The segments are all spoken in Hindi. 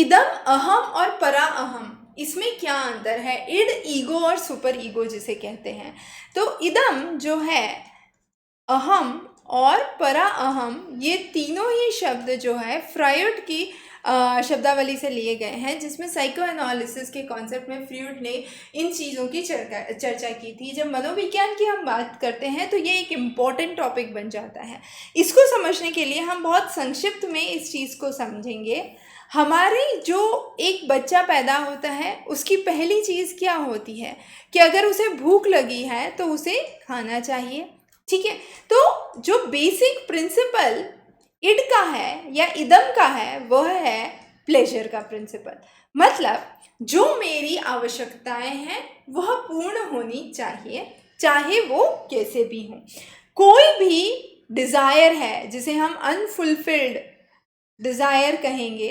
इदम, अहम और परा अहम, इसमें क्या अंतर है? इड ईगो और सुपर ईगो जिसे कहते हैं। तो इदम जो है, अहम और परा अहम, ये तीनों ही शब्द जो है फ्रायड की शब्दावली से लिए गए हैं, जिसमें साइको एनालिसिस के कॉन्सेप्ट में फ्रायड ने इन चीज़ों की चर्चा की थी। जब मनोविज्ञान की हम बात करते हैं तो ये एक इम्पॉर्टेंट टॉपिक बन जाता है। इसको समझने के लिए हम बहुत संक्षिप्त में इस चीज़ को समझेंगे। हमारे जो एक बच्चा पैदा होता है उसकी पहली चीज़ क्या होती है कि अगर उसे भूख लगी है तो उसे खाना चाहिए, ठीक है। तो जो बेसिक प्रिंसिपल इड का है या इदम का है वह है प्लेजर का प्रिंसिपल। मतलब जो मेरी आवश्यकताएं हैं वह पूर्ण होनी चाहिए, चाहे वो कैसे भी हो। कोई भी डिज़ायर है जिसे हम अनफुलफिल्ड डिज़ायर कहेंगे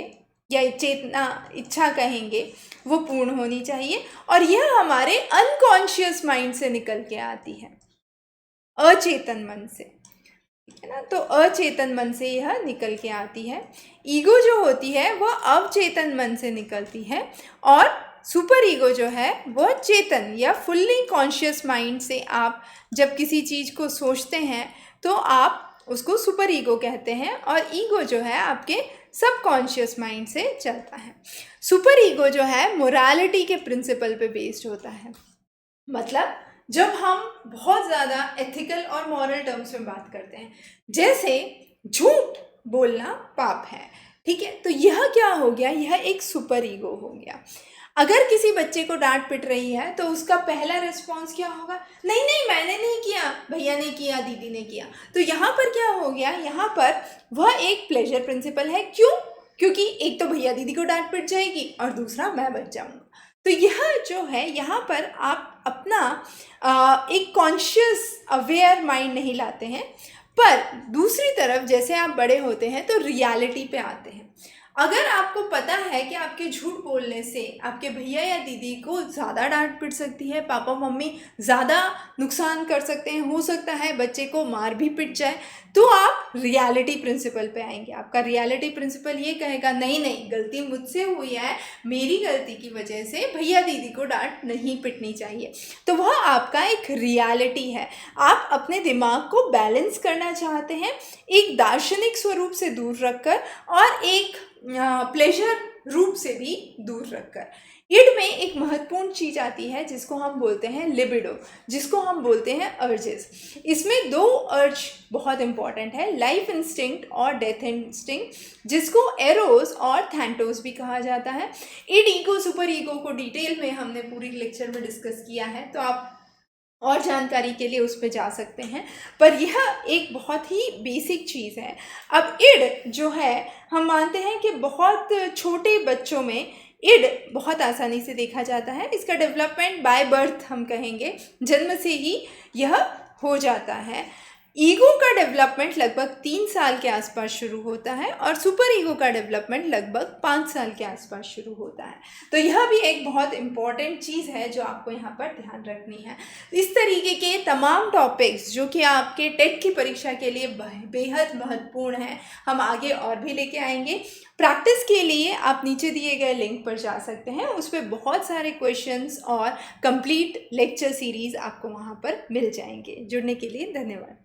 या चेतना, इच्छा कहेंगे, वो पूर्ण होनी चाहिए। और यह हमारे अनकॉन्शियस माइंड से निकल के आती है, अचेतन मन से, ठीक है ना। तो अचेतन मन से यह निकल के आती है। ईगो जो होती है वह अवचेतन मन से निकलती है, और सुपर ईगो जो है वह चेतन या फुल्ली कॉन्शियस माइंड से आप जब किसी चीज़ को सोचते हैं तो आप उसको सुपर ईगो कहते हैं, और ईगो जो है आपके सबकॉन्शियस माइंड से चलता है। सुपर ईगो जो है मोरालिटी के प्रिंसिपल पे बेस्ड होता है। मतलब जब हम बहुत ज़्यादा एथिकल और मॉरल टर्म्स में बात करते हैं, जैसे झूठ बोलना पाप है, ठीक है, तो यह क्या हो गया? यह एक सुपर ईगो हो गया। अगर किसी बच्चे को डांट पिट रही है तो उसका पहला रिस्पॉन्स क्या होगा? नहीं नहीं, मैंने नहीं किया, भैया ने किया, दीदी ने किया। तो यहाँ पर क्या हो गया? यहाँ पर वह एक प्लेजर प्रिंसिपल है। क्यों? क्योंकि एक तो भैया दीदी को डांट पिट जाएगी और दूसरा मैं बच जाऊँगा। तो यह जो है, यहाँ पर आप अपना एक कॉन्शियस अवेयर माइंड नहीं लाते हैं। पर दूसरी तरफ जैसे आप बड़े होते हैं तो रियलिटी पे आते हैं। अगर आपको पता है कि आपके झूठ बोलने से आपके भैया या दीदी को ज़्यादा डांट पिट सकती है, पापा मम्मी ज़्यादा नुकसान कर सकते हैं, हो सकता है बच्चे को मार भी पिट जाए, तो आप रियलिटी प्रिंसिपल पे आएंगे। आपका रियलिटी प्रिंसिपल ये कहेगा नहीं नहीं, गलती मुझसे हुई है, मेरी गलती की वजह से भैया दीदी को डांट नहीं पिटनी चाहिए। तो वह आपका एक रियलिटी है। आप अपने दिमाग को बैलेंस करना चाहते हैं, एक दार्शनिक स्वरूप से दूर रखकर और एक प्लेजर रूप से भी दूर रखकर। इड में एक महत्वपूर्ण चीज़ आती है जिसको हम बोलते हैं लिबिडो, जिसको हम बोलते हैं अर्जेस। इसमें दो अर्ज बहुत इंपॉर्टेंट है, लाइफ इंस्टिंक्ट और डेथ इंस्टिंक्ट, जिसको एरोस और थैंटोस भी कहा जाता है। इड ईगो सुपर ईगो को डिटेल में हमने पूरी लेक्चर में डिस्कस किया है, तो आप और जानकारी के लिए उस पर जा सकते हैं। पर यह एक बहुत ही बेसिक चीज़ है। अब इड जो है, हम मानते हैं कि बहुत छोटे बच्चों में इड बहुत आसानी से देखा जाता है। इसका डेवलपमेंट बाय बर्थ हम कहेंगे, जन्म से ही यह हो जाता है। ईगो का डेवलपमेंट लगभग 3 साल के आसपास शुरू होता है और सुपर ईगो का डेवलपमेंट लगभग 5 साल के आसपास शुरू होता है। तो यह भी एक बहुत इम्पॉर्टेंट चीज़ है जो आपको यहाँ पर ध्यान रखनी है। इस तरीके के तमाम टॉपिक्स जो कि आपके टेट की परीक्षा के लिए बेहद महत्वपूर्ण है, हम आगे और भी लेके आएंगे। प्रैक्टिस के लिए आप नीचे दिए गए लिंक पर जा सकते हैं, उस पर बहुत सारे क्वेश्चंस और कंप्लीट लेक्चर सीरीज़ आपको वहाँ पर मिल जाएंगे। जुड़ने के लिए धन्यवाद।